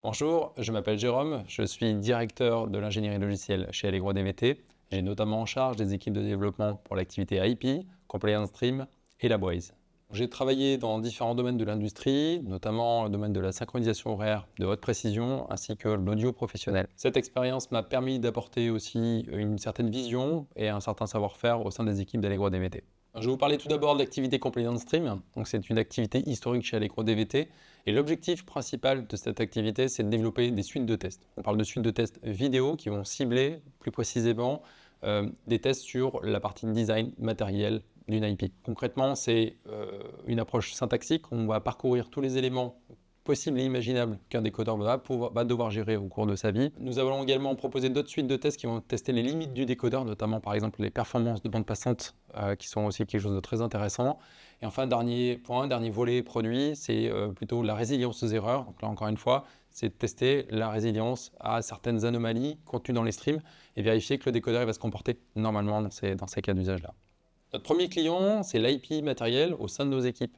Bonjour, je m'appelle Jérôme, je suis directeur de l'ingénierie logicielle chez Allegro DVT. J'ai notamment en charge des équipes de développement pour l'activité IP, Compliance Stream et LabWise. J'ai travaillé dans différents domaines de l'industrie, notamment le domaine de la synchronisation horaire de haute précision ainsi que l'audio professionnel. Cette expérience m'a permis d'apporter aussi une certaine vision et un certain savoir-faire au sein des équipes d'Allegro DVT. Je vais vous parler tout d'abord de l'activité Compliance Stream. Donc, c'est une activité historique chez Allegro DVT. Et l'objectif principal de cette activité, c'est de développer des suites de tests. On parle de suites de tests vidéo qui vont cibler plus précisément des tests sur la partie design matériel d'une IP. Concrètement, c'est une approche syntaxique. On va parcourir tous les éléments possibles et imaginables qu'un décodeur va devoir gérer au cours de sa vie. Nous allons également proposer d'autres suites de tests qui vont tester les limites du décodeur, notamment par exemple les performances de bande passante qui sont aussi quelque chose de très intéressant. Et enfin, dernier volet produit, c'est plutôt la résilience aux erreurs. Donc là, encore une fois, c'est de tester la résilience à certaines anomalies contenues dans les streams et vérifier que le décodeur va se comporter normalement dans ces cas d'usage-là. Notre premier client, c'est l'IP matériel au sein de nos équipes.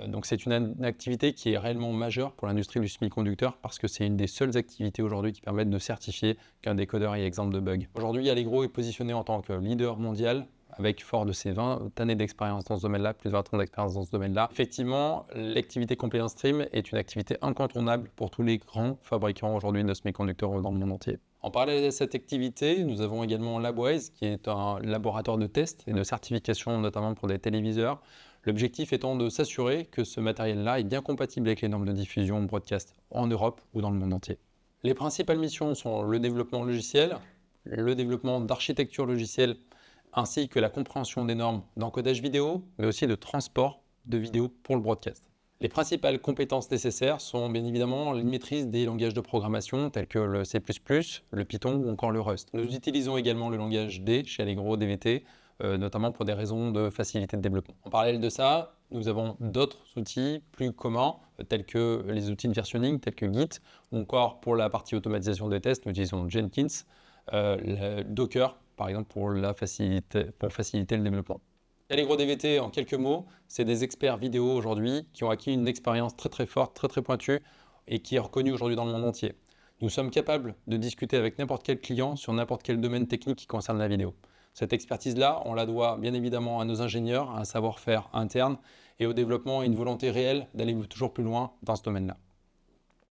Donc c'est une activité qui est réellement majeure pour l'industrie du semi-conducteur parce que c'est une des seules activités aujourd'hui qui permettent de certifier qu'un décodeur est exempt de bugs. Aujourd'hui, Allegro est positionné en tant que leader mondial avec fort de ses 20 années d'expérience dans ce domaine-là, plus de 20 ans d'expérience dans ce domaine-là. Effectivement, l'activité Compliance Stream est une activité incontournable pour tous les grands fabricants aujourd'hui de semi-conducteurs dans le monde entier. En parallèle de cette activité, nous avons également LabWise, qui est un laboratoire de test et de certification, notamment pour des téléviseurs. L'objectif étant de s'assurer que ce matériel-là est bien compatible avec les normes de diffusion broadcast en Europe ou dans le monde entier. Les principales missions sont le développement logiciel, le développement d'architecture logicielle, ainsi que la compréhension des normes d'encodage vidéo, mais aussi de transport de vidéo pour le broadcast. Les principales compétences nécessaires sont bien évidemment la maîtrise des langages de programmation tels que le C++, le Python ou encore le Rust. Nous utilisons également le langage D chez Allegro DVT, notamment pour des raisons de facilité de développement. En parallèle de ça, nous avons d'autres outils plus communs, tels que les outils de versionning, tels que Git, ou encore pour la partie automatisation des tests, nous utilisons Jenkins, Docker, par exemple, pour faciliter le développement. Allegro DVT, en quelques mots, c'est des experts vidéo aujourd'hui qui ont acquis une expérience très forte, très pointue et qui est reconnue aujourd'hui dans le monde entier. Nous sommes capables de discuter avec n'importe quel client sur n'importe quel domaine technique qui concerne la vidéo. Cette expertise-là, on la doit bien évidemment à nos ingénieurs, à un savoir-faire interne et au développement et une volonté réelle d'aller toujours plus loin dans ce domaine-là.